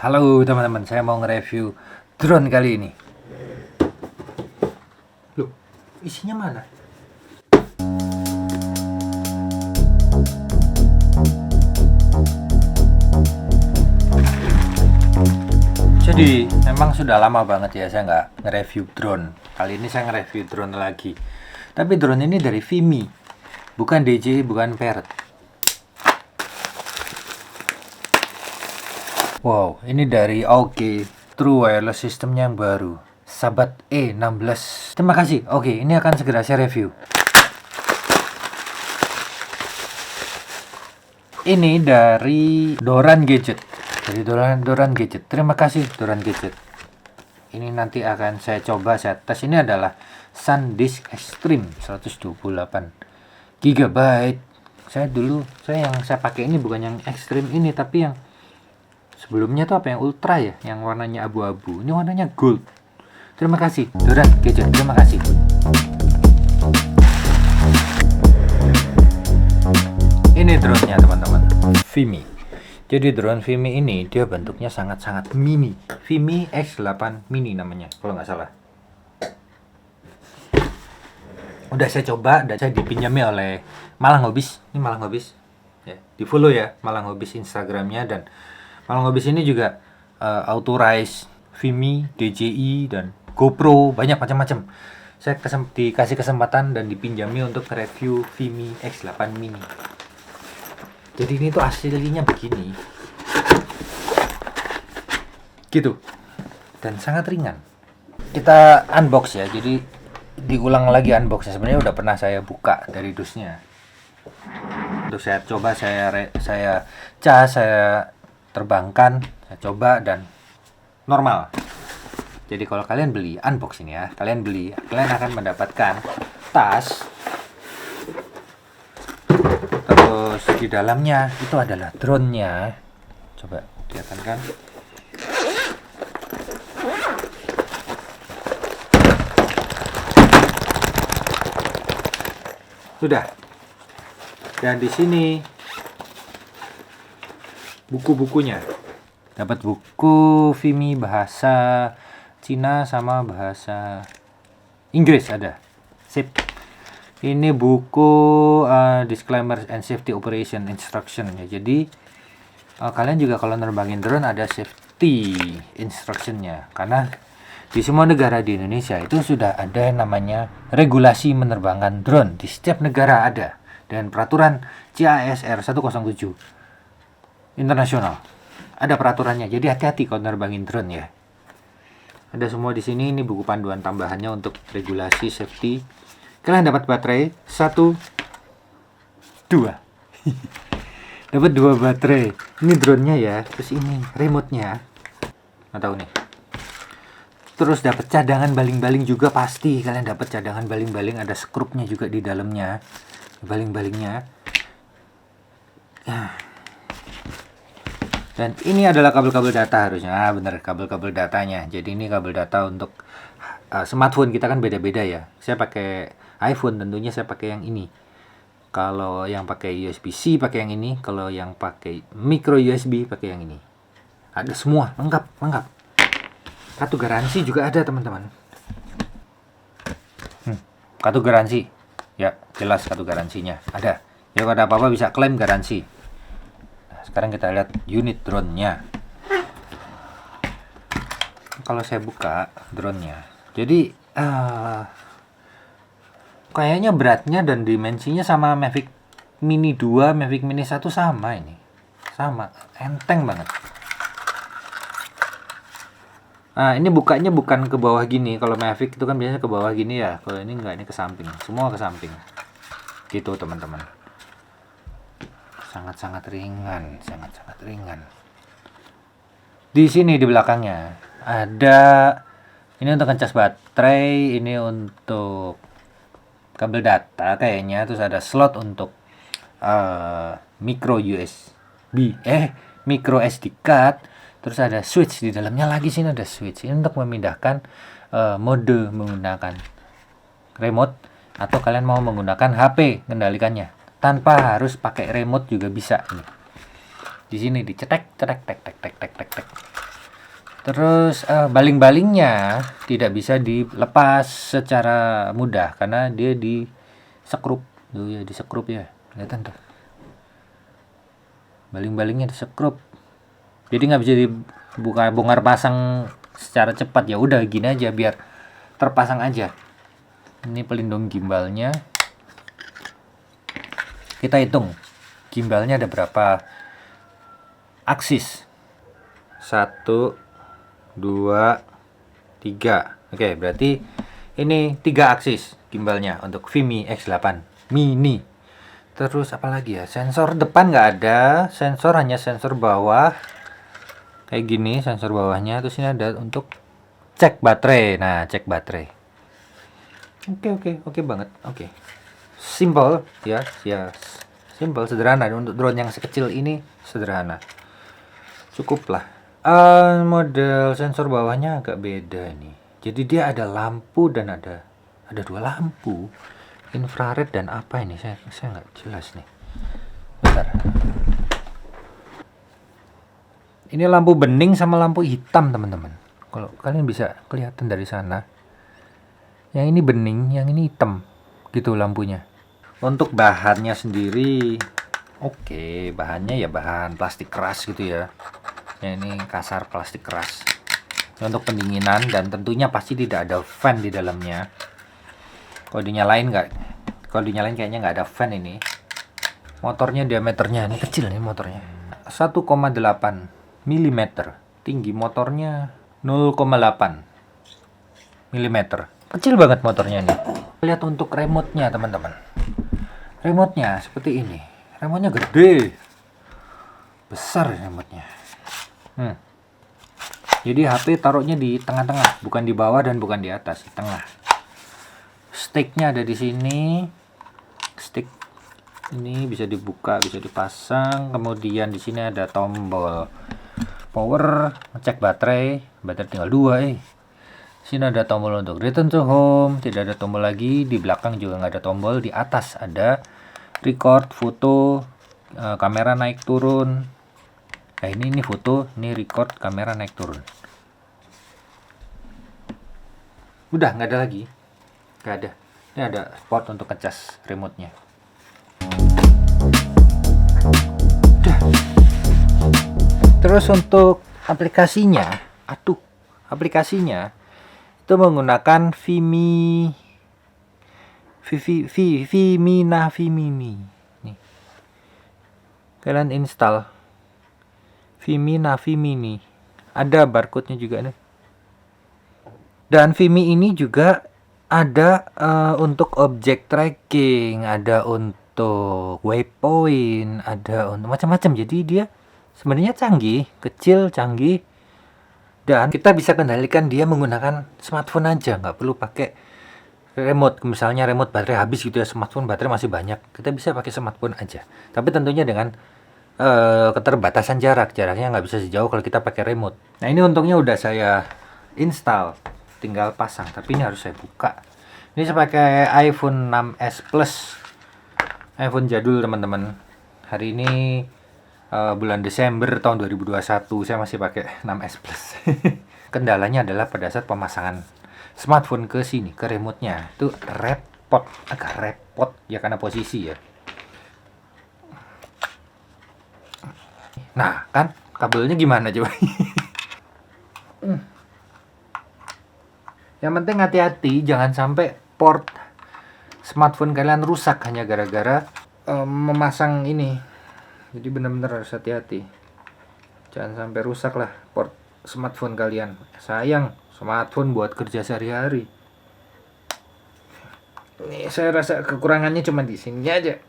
Halo teman-teman, saya mau nge-review drone kali ini. Loh, isinya mana? Jadi, memang sudah lama banget ya saya nggak nge-review drone. Kali ini saya nge-review drone lagi. Tapi drone ini dari Vimy, bukan DJI, bukan Parrot. Wow, ini dari AUG True Wireless Systemnya yang baru, Sabat E16. Terima kasih. Oke, ini akan segera saya review. Ini dari Doran Gadget. Dari Doran Gadget. Terima kasih Doran Gadget. Ini nanti akan saya coba, saya tes. Ini adalah SanDisk Extreme 128 GB. Saya yang saya pakai ini bukan yang Extreme ini, tapi yang sebelumnya tuh apa, yang Ultra ya, yang warnanya abu-abu. Ini warnanya gold. Terima kasih Doran Gadget, terima kasih. Ini drone-nya teman-teman, Vimy. Jadi drone Vimy ini dia bentuknya sangat-sangat mini. Vimy X8 Mini namanya, kalau nggak salah. Udah saya coba dan saya dipinjami oleh Malang Hobbies. Ini Malang Hobbies. Ya, di follow ya Malang Hobbies Instagramnya, dan Malang Hobbies ini juga authorize Vimy, DJI, dan GoPro, banyak macam-macam. Saya dikasih kesempatan dan dipinjami untuk review Vimy X8 Mini. Jadi ini tuh aslinya begini, gitu, dan sangat ringan. Kita unbox ya, jadi diulang lagi unboxnya. Sebenarnya udah pernah saya buka dari dusnya. Untuk saya coba, saya terbangkan, saya coba, dan normal. Jadi kalau kalian beli, unbox ini ya, kalian akan mendapatkan tas. Terus di dalamnya itu adalah drone-nya. Coba kelihatan kan? Sudah. Dan di sini buku-bukunya. Dapat buku Vimy bahasa Cina sama bahasa Inggris ada. Sip. Ini buku Disclaimer and Safety Operation Instruction ya. Jadi kalian juga kalau nerbangin drone ada safety instructionnya, karena di semua negara di Indonesia itu sudah ada yang namanya regulasi menerbangkan drone. Di setiap negara ada, dan peraturan CASR 107 internasional ada peraturannya. Jadi hati-hati kalau nerbangin drone ya. Ada semua di sini. Ini buku panduan tambahannya untuk regulasi safety. Kalian dapat baterai 1, 2. Dapat 2 baterai. Ini drone-nya ya. Terus ini remote-nya. Nggak tahu nih. Terus dapat cadangan baling-baling juga pasti. Kalian dapat cadangan baling-baling, ada skrupnya juga di dalamnya. Baling-balingnya. Dan ini adalah kabel-kabel data harusnya. Bener, kabel-kabel datanya. Jadi ini kabel data untuk smartphone kita kan beda-beda ya. Saya pakai iPhone, tentunya saya pakai yang ini. Kalau yang pakai USB-C pakai yang ini. Kalau yang pakai micro USB pakai yang ini. Ada semua, lengkap. Kartu garansi juga ada teman-teman. Kartu garansi. Ya, jelas kartu garansinya ada. Ya, kalau ada apa-apa bisa klaim garansi. Nah, sekarang kita lihat unit drone-nya. Kalau saya buka drone-nya, jadi kayaknya beratnya dan dimensinya sama Mavic Mini 2, Mavic Mini 1 sama ini. Sama, enteng banget. Nah, ini bukanya bukan ke bawah gini. Kalau Mavic itu kan biasanya ke bawah gini ya. Kalau ini enggak, ini ke samping. Semua ke samping. Gitu, teman-teman. Sangat-sangat ringan, sangat-sangat ringan. Di sini di belakangnya ada ini untuk ngecas baterai, ini untuk kabel data kayaknya, terus ada slot untuk micro SD card, terus ada switch di dalamnya lagi. Sini ada switch. Ini untuk memindahkan mode menggunakan remote, atau kalian mau menggunakan HP kendalikannya tanpa harus pakai remote juga bisa. Nih. Di sini dicetek, cetek, tek, tek, tek, tek, tek, tek. Terus baling-balingnya tidak bisa dilepas secara mudah karena dia di sekrup tuh ya, di sekrup ya, kelihatan tuh. Baling-balingnya di sekrup. Jadi nggak bisa dibuka bongkar pasang secara cepat, ya udah gini aja biar terpasang aja. Ini pelindung gimbalnya. Kita hitung gimbalnya ada berapa aksis. 1, 2, 3. Oke, berarti ini 3 aksis gimbalnya untuk Vimy X8 mini. Terus apa lagi ya? Sensor depan nggak ada, sensor hanya sensor bawah. Kayak gini sensor bawahnya. Terus ini ada untuk cek baterai. Nah, cek baterai. Oke banget. Oke. Simple ya, simple, sederhana. Untuk drone yang sekecil ini sederhana. Cukup lah. Model sensor bawahnya agak beda nih. Jadi dia ada lampu dan ada 2 lampu. Infrared dan apa ini? Saya nggak jelas nih. Bentar. Ini lampu bening sama lampu hitam, teman-teman. Kalau kalian bisa kelihatan dari sana. Yang ini bening, yang ini hitam. Gitu lampunya. Untuk bahannya sendiri, oke, bahannya ya bahan plastik keras gitu ya. Yang ini kasar plastik keras. Untuk pendinginan dan tentunya pasti tidak ada fan di dalamnya. Kalau dinyalain kayaknya nggak ada fan ini. Motornya diameternya ini kecil nih motornya. 1,8 mm. Tinggi motornya 0,8 mm. Kecil banget motornya ini. Lihat untuk remote-nya, teman-teman. Remote-nya seperti ini. Remote-nya gede. Besar remote-nya. Jadi HP taruhnya di tengah-tengah, bukan di bawah dan bukan di atas, di tengah. Stick-nya ada di sini. Stick ini bisa dibuka, bisa dipasang. Kemudian di sini ada tombol power, ngecek baterai tinggal 2. Sini ada tombol untuk return to home, tidak ada tombol lagi. Di belakang juga nggak ada tombol. Di atas ada record, foto, kamera naik turun. Nah ini foto, ini record, kamera naik turun. Udah nggak ada lagi, nggak ada. Ini ada port untuk ngecas remote-nya. Udah. Terus untuk aplikasinya, itu menggunakan Vimy Navimini. Nih. Kalian install Vimy Navimini. Ada barcode-nya juga nih. Dan Vimy ini juga ada untuk object tracking, ada untuk waypoint, ada untuk macam-macam. Jadi dia sebenarnya canggih, kecil, canggih. Dan kita bisa kendalikan dia menggunakan smartphone aja, nggak perlu pakai remote. Misalnya remote baterai habis gitu ya, smartphone baterai masih banyak, kita bisa pakai smartphone aja. Tapi tentunya dengan keterbatasan jaraknya nggak bisa sejauh kalau kita pakai remote. Nah ini untungnya udah saya install, tinggal pasang. Tapi ini harus saya buka. Ini saya pakai iPhone 6s Plus, iPhone jadul teman-teman. Hari ini bulan Desember tahun 2021, saya masih pakai 6s Plus. Kendalanya adalah pada saat pemasangan smartphone ke sini, ke remote-nya itu agak repot ya karena posisi ya. Nah, kan kabelnya gimana coba? Yang penting hati-hati, jangan sampai port smartphone kalian rusak hanya gara-gara memasang ini. Jadi benar-benar harus hati-hati. Jangan sampai rusak lah port smartphone kalian. Sayang, smartphone buat kerja sehari-hari. Ini saya rasa kekurangannya cuma di sini aja.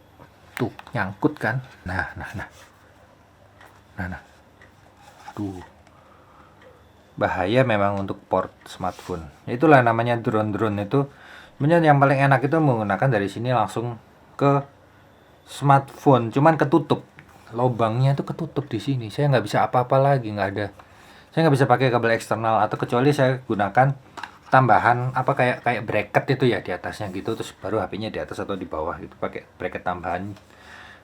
Tuh, nyangkut kan? Nah. Tuh. Bahaya memang untuk port smartphone. Itulah namanya drone itu. Sebenarnya yang paling enak itu menggunakan dari sini langsung ke smartphone, cuman ketutup. Lubangnya itu ketutup di sini. Saya nggak bisa apa-apa lagi, nggak ada. Saya nggak bisa pakai kabel eksternal atau kecuali saya gunakan tambahan apa kayak bracket itu ya di atasnya gitu, terus baru HP-nya di atas atau di bawah gitu pakai bracket tambahan.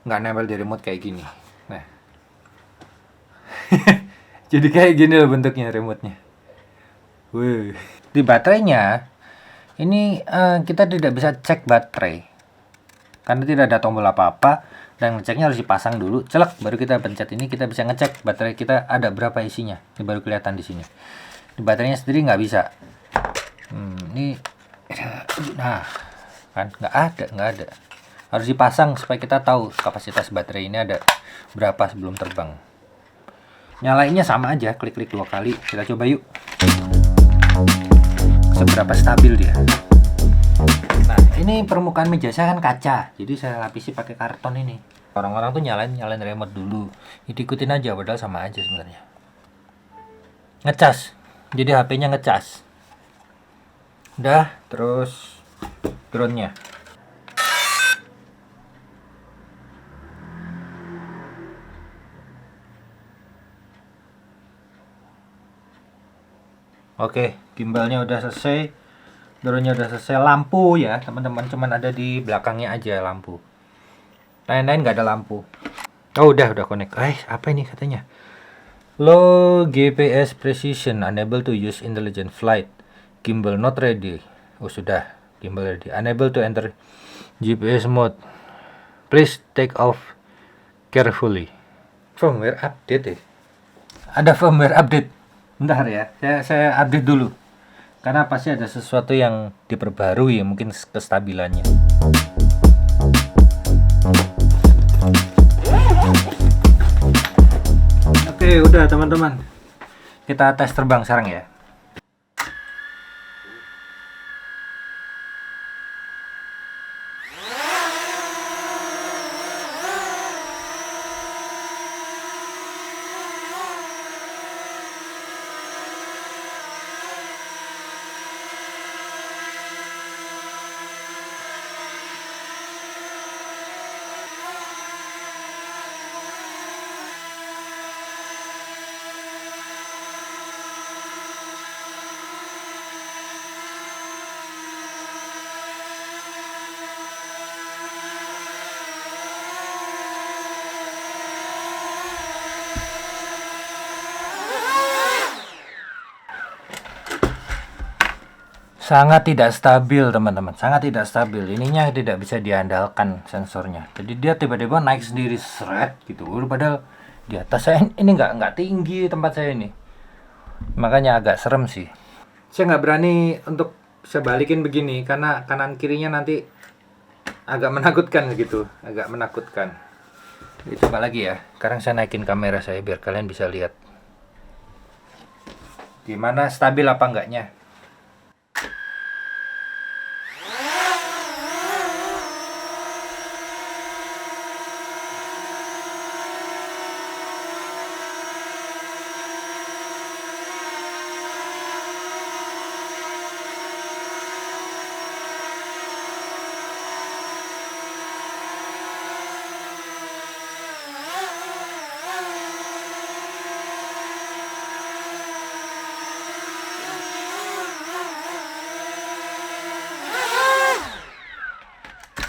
Nggak nempel di remote kayak gini. Nah. Jadi kayak gini loh bentuknya remote-nya. Wih. Di baterainya ini kita tidak bisa cek baterai karena tidak ada tombol apa-apa, dan ngeceknya harus dipasang dulu, celek, baru kita pencet ini kita bisa ngecek baterai kita ada berapa isinya. Ini baru kelihatan di sini. Di baterainya sendiri nggak bisa. Ini nah kan nggak ada. Harus dipasang supaya kita tahu kapasitas baterai ini ada berapa sebelum terbang. Nyalainnya sama aja, klik-klik 2 kali. Kita coba yuk. Seberapa stabil dia. Nah, ini permukaan meja saya kan kaca, jadi saya lapisi pakai karton ini. Orang-orang tuh nyalain remote dulu. Ikutin aja, padahal sama aja sebenarnya. Ngecas. Jadi HP-nya ngecas. Udah, terus drone-nya. Oke, gimbalnya udah selesai, drone-nya udah selesai. Lampu ya teman-teman, cuman ada di belakangnya aja lampu. Lain-lain nggak ada lampu. Oh udah connect. Apa ini katanya? Low GPS precision, unable to use intelligent flight. Gimbal not ready. Oh sudah, gimbal ready. Unable to enter GPS mode. Please take off carefully. Firmware update ya? Ada firmware update. Bentar ya, saya update dulu. Karena pasti ada sesuatu yang diperbarui, mungkin kestabilannya. Oke, udah teman-teman. Kita tes terbang sekarang ya. Sangat tidak stabil teman-teman, sangat tidak stabil. Ininya tidak bisa diandalkan sensornya. Jadi dia tiba-tiba naik sendiri seret gitu. Padahal di atas saya ini nggak tinggi tempat saya ini. Makanya agak serem sih. Saya nggak berani untuk saya balikin begini karena kanan kirinya nanti agak menakutkan gitu, agak menakutkan. Coba lagi ya. Sekarang saya naikin kamera saya biar kalian bisa lihat gimana stabil apa enggaknya.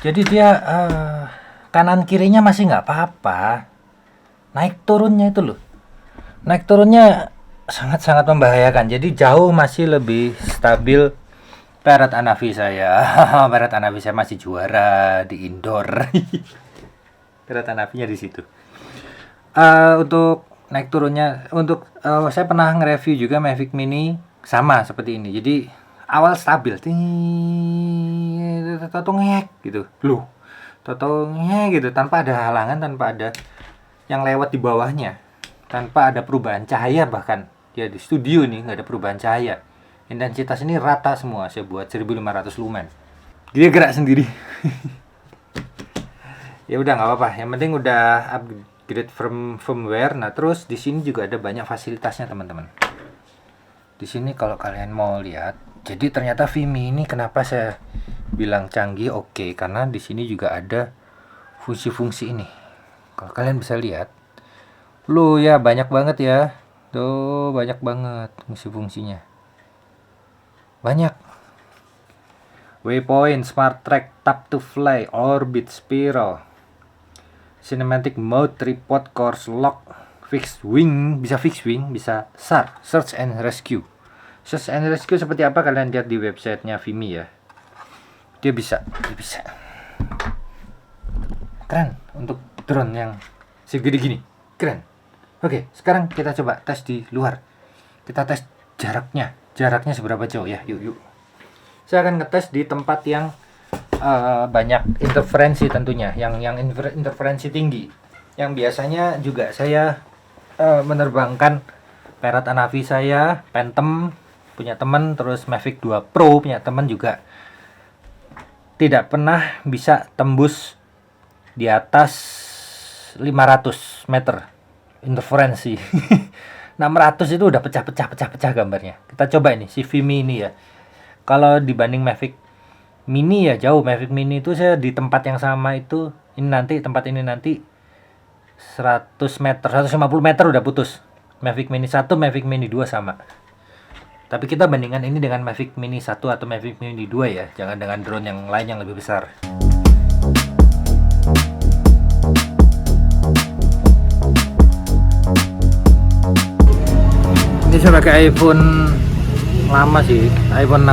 Jadi dia kanan kirinya masih nggak apa-apa. Naik turunnya itu loh. Naik turunnya sangat-sangat membahayakan. Jadi jauh masih lebih stabil. Parrot Anafi saya. Parrot Anafi saya masih juara di indoor. Parrot Anafinya di situ. Untuk naik turunnya, saya pernah nge-review juga Mavic Mini sama seperti ini. Jadi awal stabil, totongek gitu, totongek gitu, tanpa ada halangan, tanpa ada yang lewat di bawahnya, tanpa ada perubahan cahaya. Bahkan ya di studio nih nggak ada perubahan cahaya, intensitas ini rata semua. Saya buat 1500 lumen, dia gerak sendiri. Ya udah nggak apa-apa, yang penting udah upgrade firmware. Nah terus di sini juga ada banyak fasilitasnya teman-teman. Di sini kalau kalian mau lihat, jadi ternyata Vimy ini kenapa saya bilang canggih, oke, karena di sini juga ada fungsi-fungsi ini. Kalau kalian bisa lihat, ya banyak banget ya. Tuh banyak banget fungsi-fungsinya. Banyak. Waypoint, Smart Track, Tap to Fly, Orbit, Spiral, Cinematic Mode, Tripod, Course Lock, fixed wing, bisa fixed wing, bisa SAR, search and rescue. Search and rescue seperti apa kalian lihat di websitenya Vimy ya. Dia bisa. Keren untuk drone yang segede gini, keren. Oke, sekarang kita coba tes di luar. Kita tes jaraknya seberapa jauh ya. Yuk. Saya akan ngetes di tempat yang banyak interferensi tentunya, yang interferensi tinggi. Yang biasanya juga saya menerbangkan Parrot Anafi saya, Phantom punya teman, terus Mavic 2 Pro punya teman juga. Tidak pernah bisa tembus di atas 500 meter interferensi. 600 itu udah pecah gambarnya. Kita coba ini si Vimy ini ya. Kalau dibanding Mavic Mini ya jauh. Mavic Mini itu saya di tempat yang sama itu, tempat ini nanti 100 meter, 150 meter udah putus. Mavic Mini 1, Mavic Mini 2 sama. Tapi kita bandingkan ini dengan Mavic Mini 1 atau Mavic Mini 2 ya. Jangan dengan drone yang lain yang lebih besar. Ini saya pakai iPhone lama sih, iPhone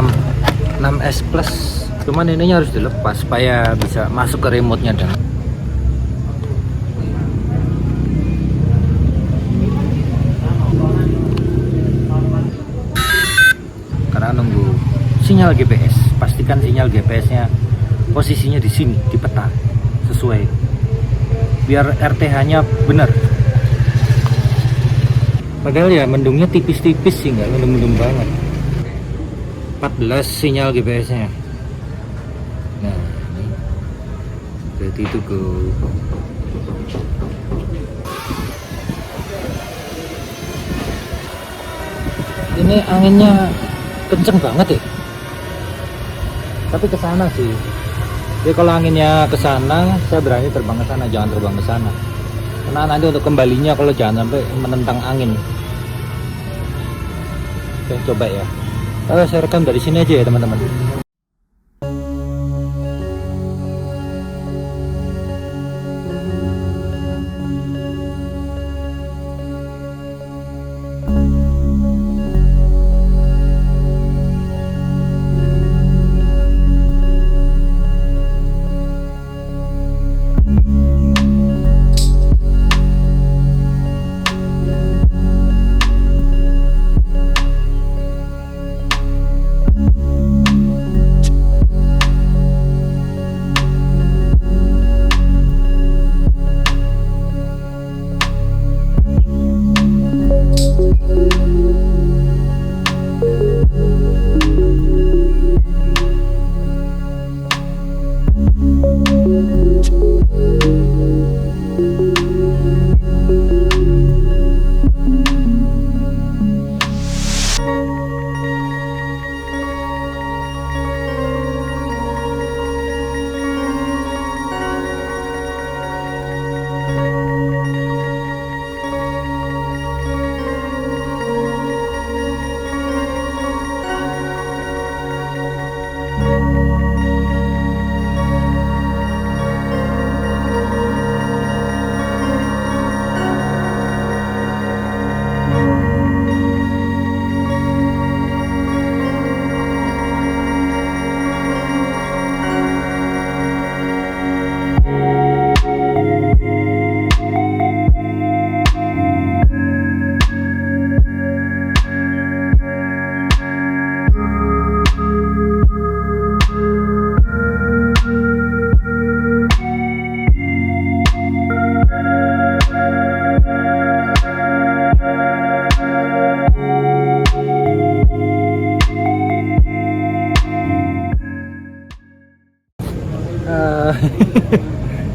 6s Plus. Cuman ininya harus dilepas supaya bisa masuk ke remote-nya dan karena nunggu sinyal GPS. Pastikan sinyal GPS-nya posisinya di sini, di peta sesuai. Biar RTH-nya benar. Padahal ya mendungnya tipis-tipis sih, nggak mendung-mendung banget. 14 sinyal GPS-nya. Nah, ini ready to go. Ini anginnya kenceng banget ya. Tapi ke sana sih. Jadi kalau anginnya ke sana, saya berani terbang ke sana, jangan terbang ke sana. Karena nanti untuk kembalinya kalau jangan sampai menentang angin. Oke, coba ya. Saya rekam dari sini aja ya teman-teman.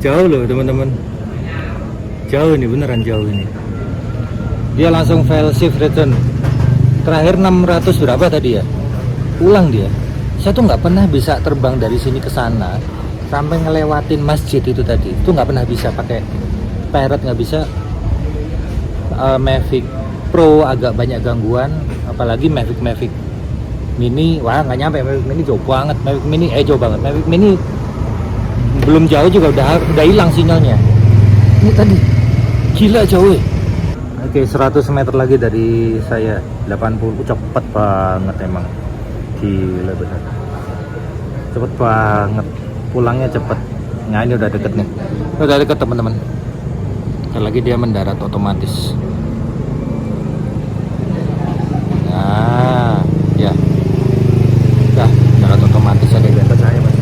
Jauh loh teman-teman, jauh ini, beneran jauh ini. Dia langsung fail shift return. Terakhir 600 berapa tadi ya, pulang dia. Saya tuh nggak pernah bisa terbang dari sini ke sana sampai ngelewatin masjid itu tadi. Itu nggak pernah bisa pakai Parrot, nggak bisa. Mavic Pro agak banyak gangguan, apalagi Mavic Mini. Wah, nggak nyampe. Mavic Mini jauh banget. Mavic Mini jauh banget. Mavic Mini belum jauh juga udah hilang sinyalnya. Ini tadi gila jauh ya. Oke, 100 meter lagi dari saya. 80, cepet banget emang. Gila bener. Cepet banget. Pulangnya cepet. Nah, ini udah deket nih. Udah deket teman-teman. Ntar lagi dia mendarat otomatis. Nah, ya. Udah, mendarat otomatis ada di atas saya, Mas.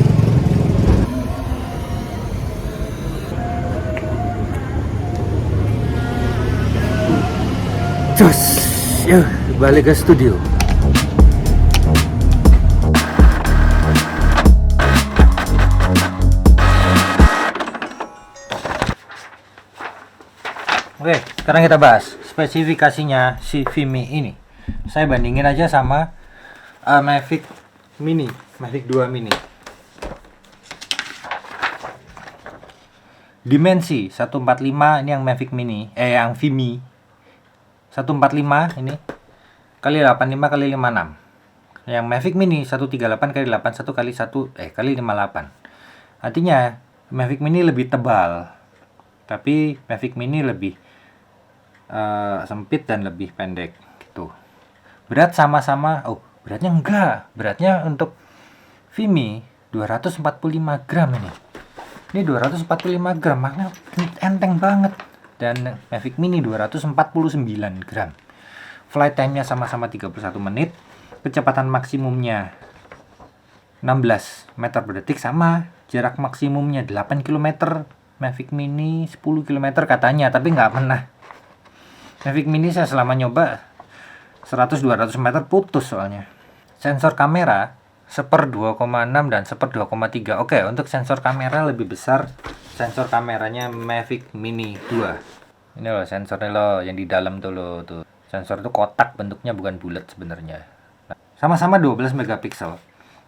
Cus. Yuk, balik ke studio. Oke, sekarang kita bahas spesifikasinya si Vimi ini. Saya bandingin aja sama Mavic Mini, Mavic 2 Mini. Dimensi 145 ini yang Mavic Mini, yang Vimi 145 ini kali 85 kali 56. Yang Mavic Mini 138 kali 81 kali 1 kali 58. Artinya Mavic Mini lebih tebal, tapi Mavic Mini lebih sempit dan lebih pendek gitu. Berat sama-sama, beratnya enggak. Beratnya untuk Vimi 245 gram ini. Ini 245 gram, makanya enteng banget. Dan Mavic Mini 249 gram. Flight time-nya sama-sama 31 menit. Kecepatan maksimumnya 16 meter per detik sama. Jarak maksimumnya 8 km. Mavic Mini 10 km katanya, tapi nggak pernah. Mavic Mini saya selama nyoba 100-200 meter putus soalnya. Sensor kamera 1/2,6 dan 1/2,3. Oke, untuk sensor kamera lebih besar sensor kameranya Mavic Mini 2. Ini loh sensornya loh, yang di dalam tuh loh tuh. Sensor itu kotak bentuknya, bukan bulat sebenarnya. Nah, sama-sama 12 megapiksel.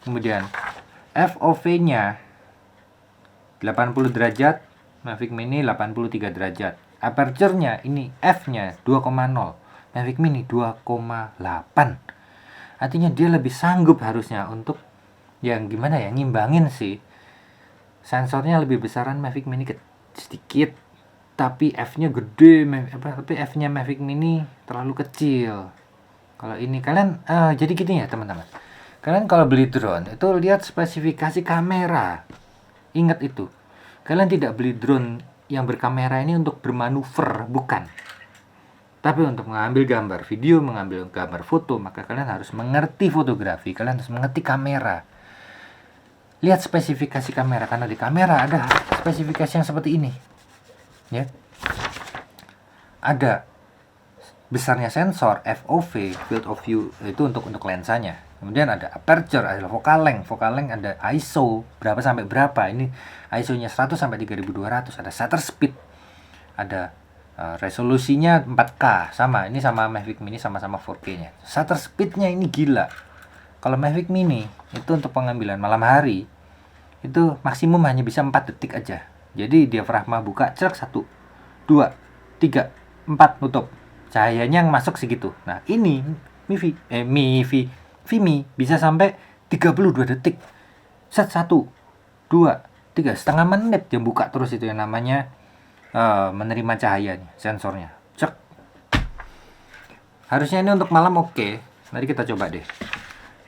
Kemudian FOV-nya 80 derajat, Mavic Mini 83 derajat. Aperture-nya ini f-nya 2,0, Mavic Mini 2,8. Artinya dia lebih sanggup harusnya untuk yang gimana ya, ngimbangin sih. Sensornya lebih besaran Mavic Mini sedikit, tapi f-nya gede, tapi f-nya Mavic Mini terlalu kecil. Kalau ini kalian jadi gini ya teman-teman. Kalian kalau beli drone itu lihat spesifikasi kamera. Ingat itu. Kalian tidak beli drone yang berkamera ini untuk bermanuver, bukan. Tapi untuk mengambil gambar video, mengambil gambar foto, maka kalian harus mengerti fotografi, kalian harus mengerti kamera. Lihat spesifikasi kamera, karena di kamera ada spesifikasi yang seperti ini. Ya. Ada besarnya sensor, FOV, field of view, itu untuk lensanya. Kemudian ada aperture, ada focal length ada ISO berapa sampai berapa. Ini ISO-nya 100 sampai 3200, ada shutter speed, ada resolusinya 4K, sama. Ini sama Mavic Mini sama-sama 4K-nya. Shutter speed-nya ini gila. Kalau Mavic Mini itu untuk pengambilan malam hari itu maksimum hanya bisa 4 detik aja. Jadi diafragma buka, cerak 1, 2, 3, 4 nutup. Cahayanya yang masuk segitu. Nah, ini Vimi bisa sampai 32 detik. Set 1, 2, 3, setengah menit dia buka terus, itu yang namanya menerima cahayanya, sensornya. Cek. Harusnya ini untuk malam oke. Mari kita coba deh.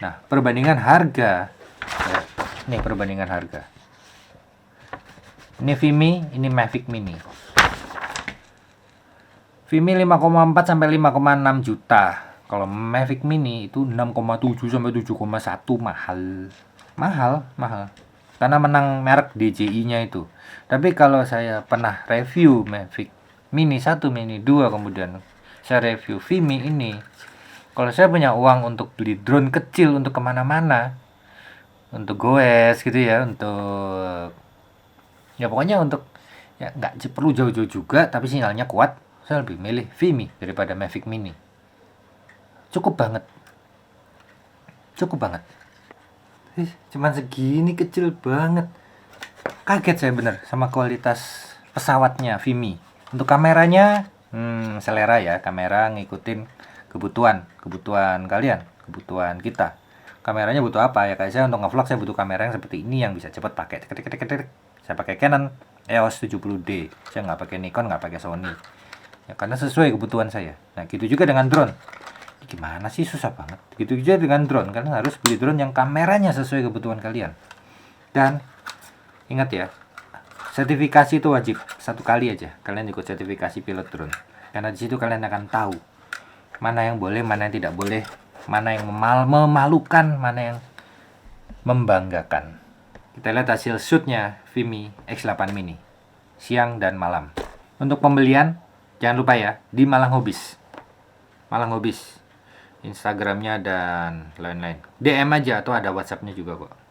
Nah, perbandingan harga. Ya, ini perbandingan harga. Ini Vimi, ini Mavic Mini. Vimi 5,4 sampai 5,6 juta. Kalau Mavic Mini itu 6,7 sampai 7,1, mahal. Karena menang merek DJI-nya itu. Tapi kalau saya pernah review Mavic Mini 1, Mini 2, kemudian saya review Vimi ini. Kalau saya punya uang untuk beli drone kecil untuk kemana-mana, untuk goes gitu ya, untuk ya pokoknya untuk ya nggak perlu jauh-jauh juga, tapi sinyalnya kuat, saya lebih milih Vimi daripada Mavic Mini. Cukup banget. Cuman segini, kecil banget. Kaget saya bener sama kualitas pesawatnya Vimi. Untuk kameranya selera ya, kamera ngikutin kebutuhan kalian, kebutuhan kita. Kameranya butuh apa ya, kayak saya untuk ngevlog saya butuh kamera yang seperti ini yang bisa cepat pakai. Saya pakai Canon EOS 70D. Saya nggak pakai Nikon, nggak pakai Sony. ya, karena sesuai kebutuhan saya. Nah gitu juga dengan drone. Gimana sih, susah banget. Gitu juga dengan drone, karena harus beli drone yang kameranya sesuai kebutuhan kalian. Dan ingat ya, sertifikasi itu wajib 1 kali aja kalian ikut sertifikasi pilot drone, karena di situ kalian akan tahu mana yang boleh, mana yang tidak boleh, mana yang memalukan, mana yang membanggakan. Kita lihat hasil shootnya Vimy X8 Mini siang dan malam. Untuk pembelian jangan lupa ya, di Malang Hobbies, Instagramnya dan lain-lain. DM aja atau ada WhatsAppnya juga kok.